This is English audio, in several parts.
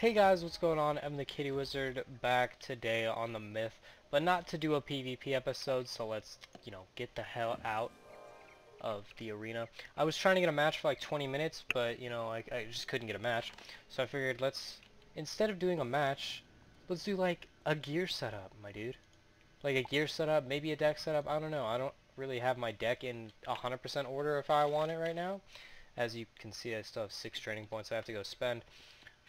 Hey guys, what's going on? I'm the Kitty Wizard back today on the Myth, but not to do a PvP episode, so let's, get the hell out of the arena. I was trying to get a match for like 20 minutes, but, I just couldn't get a match. So I figured instead of doing a match, let's do like a gear setup, my dude. Like a gear setup, maybe a deck setup, I don't know. I don't really have my deck in 100% order if I want it right now. As you can see, I still have 6 training points I have to go spend.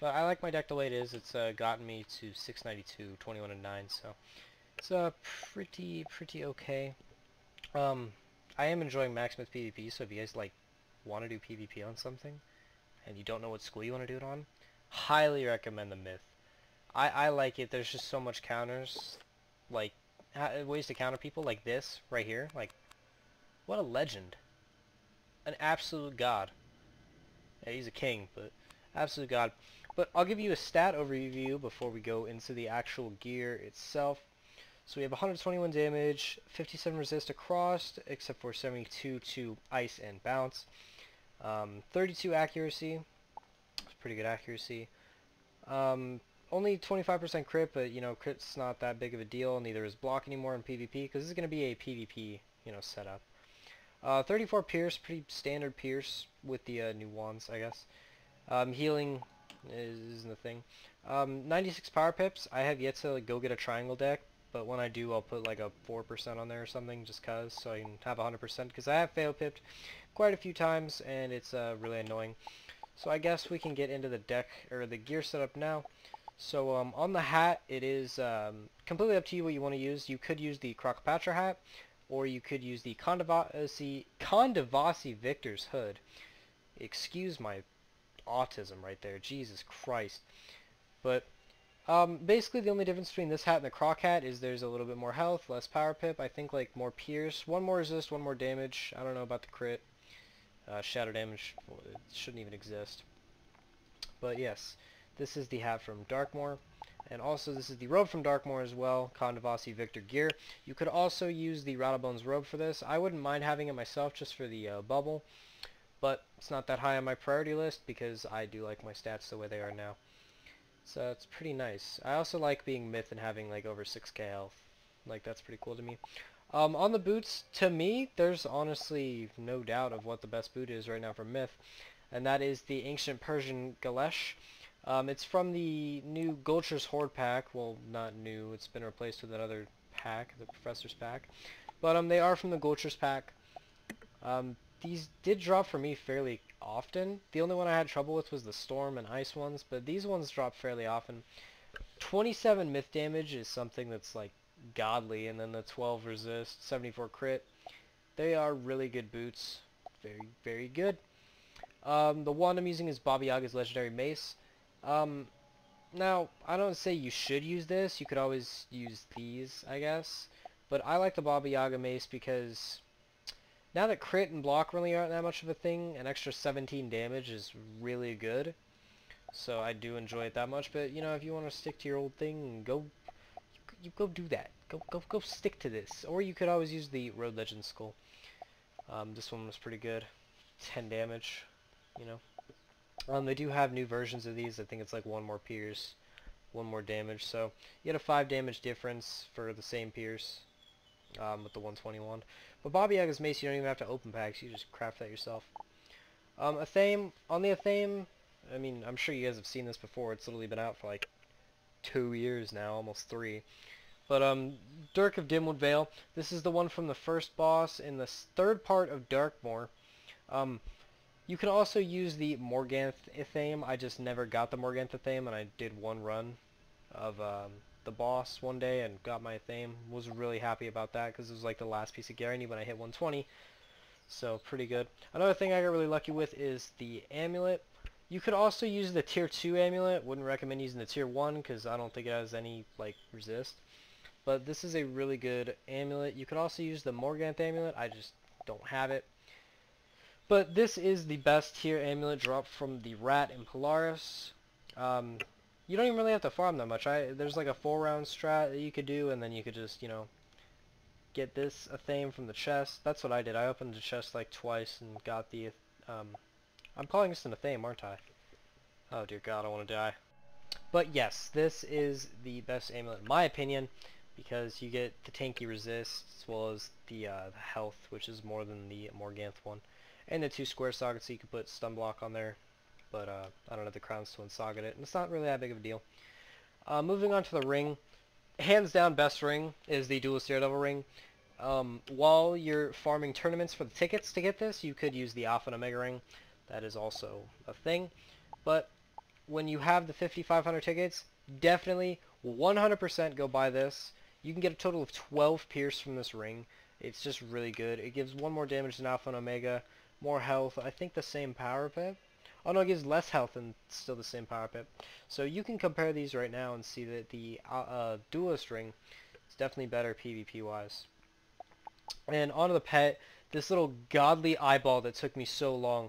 But I like my deck the way it is. It's gotten me to 692, 21 and 9, so it's pretty okay. Um, I am enjoying Maximus PvP, so if you guys want to do PvP on something and you don't know what school you want to do it on, highly recommend the Myth. I like it. There's just so much counters, like ways to counter people like this right here. Like, what a legend, an absolute god. Yeah, he's a king, but absolute god. But I'll give you a stat overview before we go into the actual gear itself. So we have 121 damage, 57 resist across, except for 72 to ice and bounce. 32 accuracy, it's pretty good accuracy. Only 25% crit, but crit's not that big of a deal. Neither is block anymore in PvP, because this is going to be a PvP, setup. 34 pierce, pretty standard pierce with the new wands, I guess. Healing isn't the thing. 96 power pips. I have yet to go get a triangle deck, but when I do, I'll put like a 4% on there or something, just cause, so I can have 100%. Because I have fail pipped quite a few times, and it's really annoying. So I guess we can get into the deck or the gear setup now. So on the hat, it is completely up to you what you want to use. You could use the Crocopatra hat, or you could use the Condivasi Victor's hood. Excuse my autism right there, Jesus Christ. But basically the only difference between this hat and the croc hat is there's a little bit more health, less power pip, I think like more pierce, one more resist, one more damage. I don't know about the crit. Shadow damage, well, it shouldn't even exist. But yes, this is the hat from Darkmoor. And also this is the robe from Darkmoor as well, Condivasi Victor gear. You could also use the Rattlebones robe for this. I wouldn't mind having it myself just for the bubble, but it's not that high on my priority list because I do like my stats the way they are now. So it's pretty nice. I also like being Myth and having like over 6k health. Like, that's pretty cool to me. On the boots, to me, there's honestly no doubt of what the best boot is right now for Myth, and that is the Ancient Persian Galesh. It's from the new Gulcher's Horde pack. Well, not new. It's been replaced with another pack, the Professor's pack. But they are from the Gulcher's pack. These did drop for me fairly often. The only one I had trouble with was the Storm and Ice ones, but these ones drop fairly often. 27 myth damage is something that's like godly, and then the 12 resist, 74 crit. They are really good boots. Very, very good. The wand I'm using is Baba Yaga's Legendary Mace. Now, I don't say you should use this. You could always use these, I guess. But I like the Baba Yaga Mace because now that crit and block really aren't that much of a thing, an extra 17 damage is really good. So I do enjoy it that much. But if you want to stick to your old thing, you go do that. Go stick to this. Or you could always use the Road Legend Skull. This one was pretty good. 10 damage. They do have new versions of these. I think it's like one more pierce, one more damage. So you get a 5 damage difference for the same pierce. With the 121. But Baba Yaga's Mace, you don't even have to open packs, you just craft that yourself. Athame, on the Athame, I mean, I'm sure you guys have seen this before, it's literally been out for like 2 years now, almost 3. But, Dirk of Dimwood Vale, this is the one from the first boss in the third part of Darkmoor. You can also use the Morganth Athame. I just never got the Morganth Athame, and I did one run of, the boss one day and got my Athame. Was really happy about that because it was like the last piece of gear I need when I hit 120. So pretty good. Another thing I got really lucky with is the amulet. You could also use the tier 2 amulet. Wouldn't recommend using the tier 1 because I don't think it has any like resist. But this is a really good amulet. You could also use the Morganth amulet. I just don't have it. But this is the best tier amulet drop from the Rat in Polaris. You don't even really have to farm that much. There's like a 4-round strat that you could do, and then you could just, get this Athame from the chest. That's what I did. I opened the chest like twice and got the, I'm calling this an Athame, aren't I? Oh dear God, I want to die. But yes, this is the best amulet in my opinion, because you get the tanky resist as well as the health, which is more than the Morganth one, and the 2 square sockets, so you can put stun block on there. But I don't have the crowns to unsocket it, and it's not really that big of a deal. Moving on to the ring, hands down best ring is the Duelist Daredevil ring. While you're farming tournaments for the tickets to get this, you could use the Alpha and Omega ring. That is also a thing. But when you have the 5,500 tickets, definitely 100% go buy this. You can get a total of 12 pierce from this ring. It's just really good. It gives 1 more damage than Alpha and Omega, more health, I think the same power pip. Oh no, it gives less health and still the same power pip. So you can compare these right now and see that the Duelist ring is definitely better PvP wise. And onto the pet, this little godly eyeball that took me so long.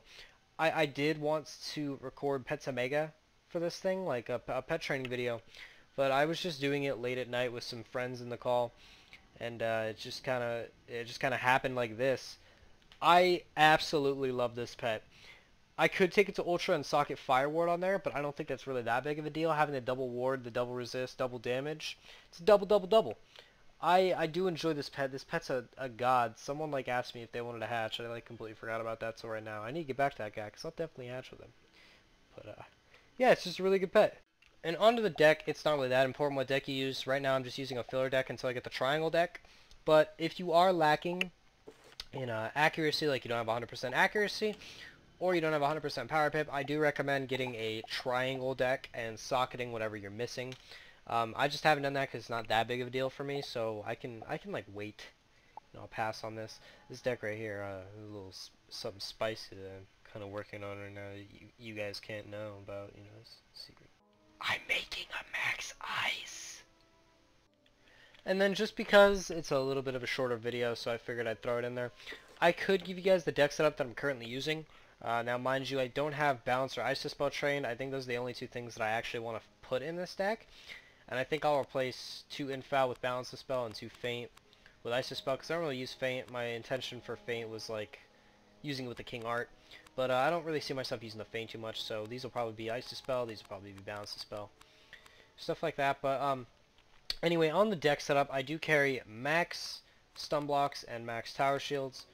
I did want to record Pets Omega for this thing, like a pet training video, but I was just doing it late at night with some friends in the call, and it just kind of happened like this. I absolutely love this pet. I could take it to Ultra and socket Fire Ward on there, but I don't think that's really that big of a deal. Having the double ward, the double resist, double damage, it's a double, double, double. I do enjoy this pet. This pet's a god. Someone like asked me if they wanted to hatch, and I like completely forgot about that. So right now I need to get back to that guy because I'll definitely hatch with him. But yeah, it's just a really good pet. And onto the deck, it's not really that important what deck you use. Right now I'm just using a filler deck until I get the triangle deck. But if you are lacking in accuracy, like you don't have 100% accuracy, or you don't have 100% power pip, I do recommend getting a triangle deck and socketing whatever you're missing. I just haven't done that because it's not that big of a deal for me, so I can like wait. I'll pass on this. This deck right here, a little something spicy that I'm kind of working on right now. You guys can't know about, it's a secret. I'm making a max ice. And then just because it's a little bit of a shorter video, so I figured I'd throw it in there. I could give you guys the deck setup that I'm currently using. Now, mind you, I don't have Balance or Ice Dispel trained. I think those are the only 2 things that I actually want to put in this deck. And I think I'll replace 2 Infal with Balance Dispel and 2 Feint with Ice Dispel, because I don't really use Feint. My intention for Feint was like using it with the King Art. But I don't really see myself using the Feint too much, so these will probably be Ice Dispel, these will probably be Balance Dispel. Stuff like that, but anyway, on the deck setup, I do carry max stun blocks and max tower shields.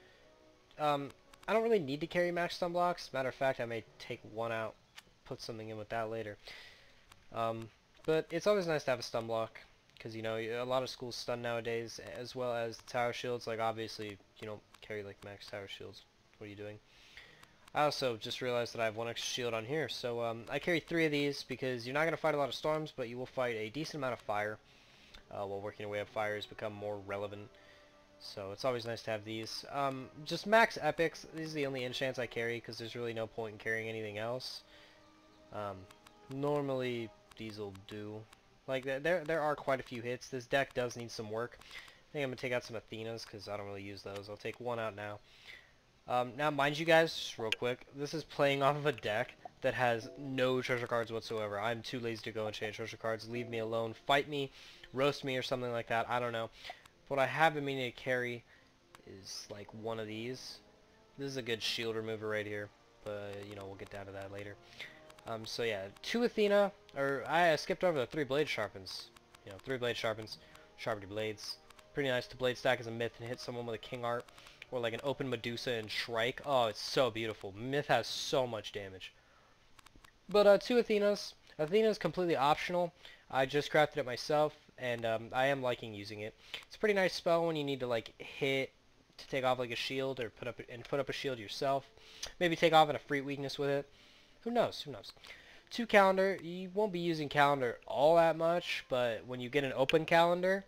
I don't really need to carry max stun blocks. Matter of fact, I may take 1 out, put something in with that later. But it's always nice to have a stun block, because, a lot of schools stun nowadays, as well as the tower shields. Like, obviously, you don't carry, like, max tower shields. What are you doing? I also just realized that I have 1 extra shield on here, so I carry 3 of these, because you're not going to fight a lot of storms, but you will fight a decent amount of fire. While working your way up, fire has become more relevant. So it's always nice to have these. Just max epics. These are the only enchants I carry, because there's really no point in carrying anything else. Normally these will do. Like, there are quite a few hits. This deck does need some work. I think I'm going to take out some Athenas, because I don't really use those. I'll take 1 out now. Now, mind you guys, just real quick, this is playing off of a deck that has no treasure cards whatsoever. I'm too lazy to go and change treasure cards. Leave me alone. Fight me. Roast me or something like that. I don't know. What I have been meaning to carry is, like, 1 of these. This is a good shield remover right here. But, we'll get down to that later. So yeah, 2 Athena, or I skipped over the 3 blade sharpens. 3 blade sharpens, sharpen your blades. Pretty nice to blade stack as a myth and hit someone with a King Art, or like an open Medusa and Shrike. Oh, it's so beautiful. Myth has so much damage. But 2 Athenas. Athena's completely optional. I just crafted it myself, and I am liking using it. It's a pretty nice spell when you need to like hit to take off like a shield, or put up a shield yourself. Maybe take off at a free weakness with it. Who knows? Who knows? 2 calendar. You won't be using calendar all that much, but when you get an open calendar,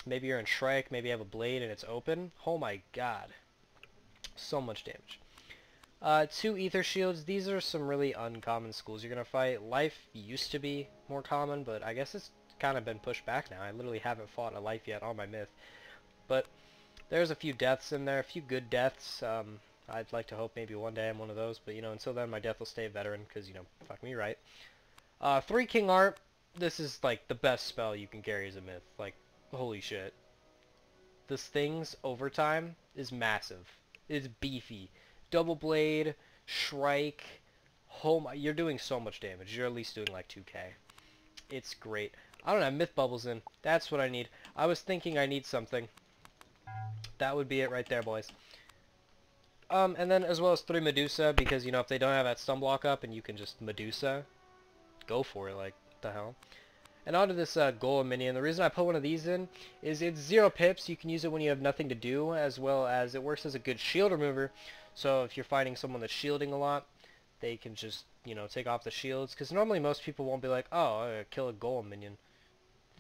maybe you're in Shrike, maybe you have a blade and it's open. Oh my god. So much damage. 2 ether shields. These are some really uncommon schools you're going to fight. Life used to be more common, but I guess it's kind of been pushed back now. I literally haven't fought a life yet on my myth. But there's a few deaths in there, a few good deaths. I'd like to hope maybe one day I'm one of those, but until then my death will stay a veteran, because fuck me right. 3 King Art. This is like the best spell you can carry as a myth. Like, holy shit. This thing's overtime is massive. It's beefy. Double blade, Shrike. Oh my, you're doing so much damage. You're at least doing like 2k. It's great. I don't have myth bubbles in. That's what I need. I was thinking I need something. That would be it right there, boys. And then as well as 3 Medusa, because, you know, if they don't have that stun block up and you can just Medusa, go for it, like, what the hell. And onto this Golem minion. The reason I put one of these in is it's 0 pips. You can use it when you have nothing to do, as well as it works as a good shield remover. So if you're fighting someone that's shielding a lot, they can just, you know, take off the shields. Because normally most people won't be like, oh, I gotta kill a Golem minion.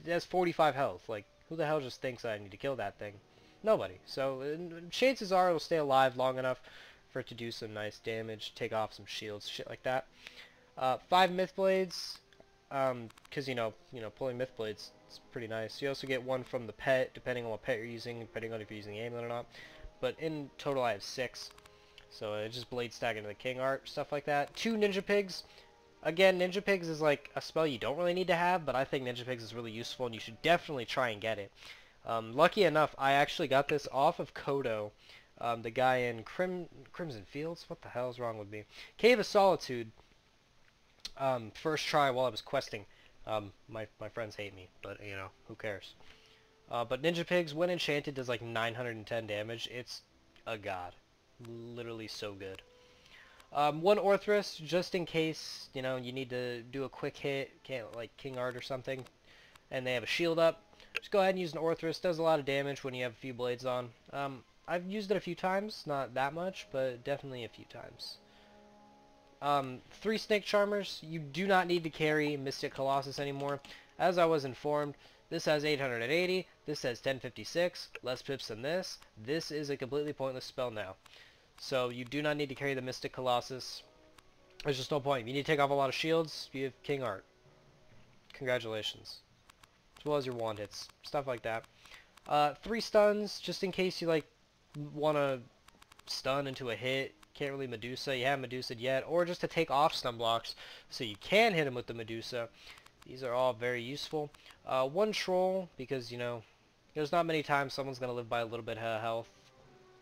It has 45 health. Like, who the hell just thinks I need to kill that thing? Nobody. So chances are it'll stay alive long enough for it to do some nice damage, take off some shields, shit like that. 5 Myth Blades, because you know, pulling Myth Blades is pretty nice. You also get 1 from the pet, depending on what pet you're using, depending on if you're using the amulet or not. But in total, I have 6. So it just blade stack into the king art, stuff like that. 2 Ninja Pigs. Again, Ninja Pigs is like a spell you don't really need to have, but I think Ninja Pigs is really useful, and you should definitely try and get it. Lucky enough, I actually got this off of Kodo, the guy in Crimson Fields. What the hell is wrong with me? Cave of Solitude. First try while I was questing. My friends hate me, but you know, who cares? But Ninja Pigs, when enchanted, does like 910 damage. It's a god. Literally so good. 1 Orthrus, just in case, you know, you need to do a quick hit, can't like King Art or something, and they have a shield up. Just go ahead and use an Orthrus. Does a lot of damage when you have a few blades on. I've used it a few times, not that much, but definitely a few times. 3 Snake Charmers. You do not need to carry Mystic Colossus anymore. As I was informed, this has 880, this has 1056, less pips than this. This is a completely pointless spell now. So you do not need to carry the Mystic Colossus. There's just no point. You need to take off a lot of shields. You have King Art. Congratulations. As well as your wand hits. Stuff like that. 3 stuns, just in case you like want to stun into a hit. Can't really Medusa. You haven't Medusa'd yet. Or just to take off stun blocks so you can hit him with the Medusa. These are all very useful. 1 Troll, because, you know, there's not many times someone's going to live by a little bit of health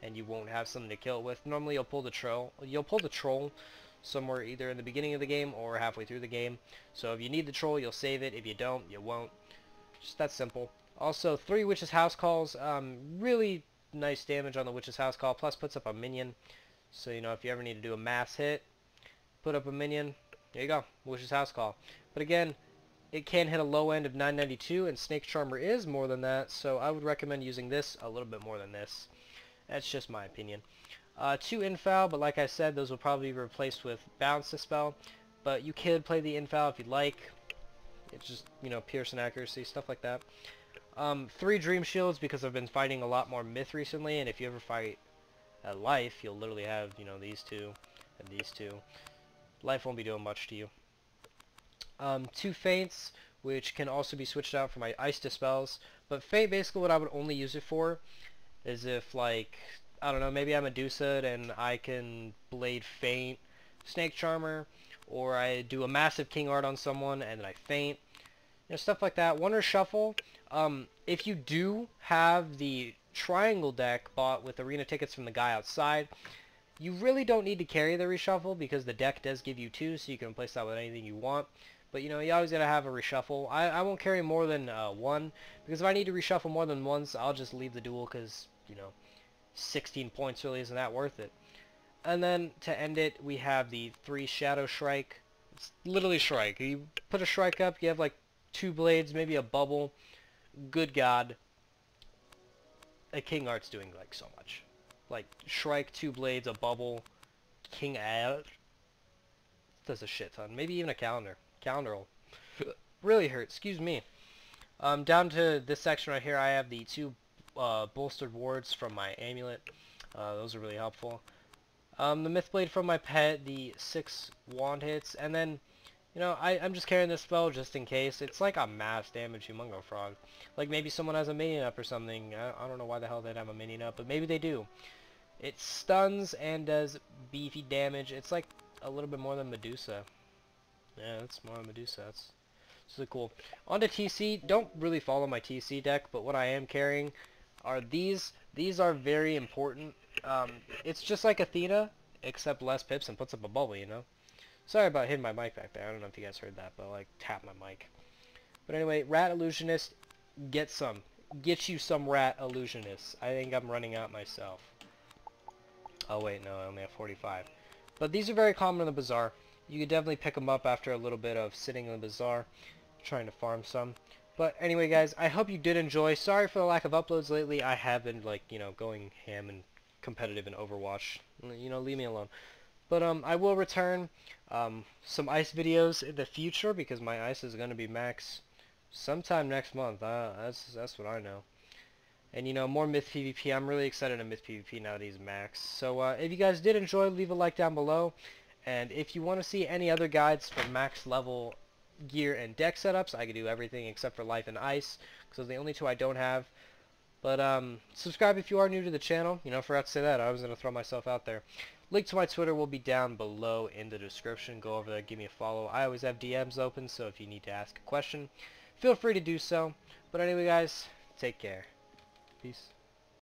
and you won't have something to kill it with. Normally you'll pull the troll. You'll pull the troll somewhere either in the beginning of the game or halfway through the game. So if you need the troll, you'll save it. If you don't, you won't. Just that simple. Also, 3 Witch's House Calls. Really nice damage on the Witch's House Call. Plus puts up a minion. So, you know, if you ever need to do a mass hit, put up a minion. There you go. Witch's House Call. But again, it can hit a low end of 992, and Snake Charmer is more than that. So I would recommend using this a little bit more than this. That's just my opinion. 2 Infal, but like I said, those will probably be replaced with Bounce Dispel. But you could play the Infal if you'd like. It's just, you know, Pierce and accuracy, stuff like that. 3 Dream Shields, because I've been fighting a lot more Myth recently, and if you ever fight at Life, you'll literally have, you know, these 2 and these 2. Life won't be doing much to you. 2 Feints, which can also be switched out for my Ice Dispels. But Feint, basically what I would only use it for is if, like, I don't know, maybe I'm Medusa'd and I can Blade Feint Snake Charmer, or I do a massive King Art on someone and then I Feint. You know, stuff like that. Wonder Shuffle. If you do have the Triangle deck bought with arena tickets from the guy outside, you really don't need to carry the Reshuffle because the deck does give you 2, so you can replace that with anything you want. But, you know, you always gotta have a reshuffle. I won't carry more than 1, because if I need to reshuffle more than once, I'll just leave the duel, because, you know, 16 points really isn't that worth it. And then, to end it, we have the 3 Shadow Shrike. It's literally Shrike. You put a Shrike up, you have like 2 blades, maybe a bubble. Good God. A King Art's doing like so much. Like, Shrike, 2 blades, a bubble, King Art. Does a shit ton. Maybe even a calendar. Calendar will really hurt. Excuse me. Down to this section right here, I have the 2 bolstered wards from my amulet. Those are really helpful. The Mythblade from my pet, the 6 wand hits, and then, you know, I'm just carrying this spell just in case. It's like a mass damage Humongo Frog. Like maybe someone has a minion up or something. I don't know why the hell they'd have a minion up, but maybe they do. It stuns and does beefy damage. It's like a little bit more than Medusa. Yeah, that's more than Medusa. That's really cool. On to TC. Don't really follow my TC deck, but what I am carrying are these. These are very important. It's just like Athena, except less pips and puts up a bubble, you know? Sorry about hitting my mic back there. I don't know if you guys heard that, but I like tap my mic. But anyway, Rat Illusionist, get some. Get you some Rat Illusionists. I think I'm running out myself. Oh wait, no, I only have 45. But these are very common in the bazaar. You could definitely pick them up after a little bit of sitting in the bazaar, trying to farm some. But anyway, guys, I hope you did enjoy. Sorry for the lack of uploads lately. I have been, like, you know, going ham and competitive in Overwatch. You know, leave me alone. But I will return some ice videos in the future because my ice is going to be max sometime next month. That's what I know. And you know, more Myth PvP. I'm really excited to Myth PvP now that he's max. So if you guys did enjoy, leave a like down below. And if you want to see any other guides for max level gear and deck setups, I can do everything except for life and ice, because those are the only two I don't have. But subscribe if you are new to the channel. You know, I forgot to say that. I was going to throw myself out there. Link to my Twitter will be down below in the description. Go over there, give me a follow. I always have DMs open, so if you need to ask a question, feel free to do so. But anyway, guys, take care. Peace.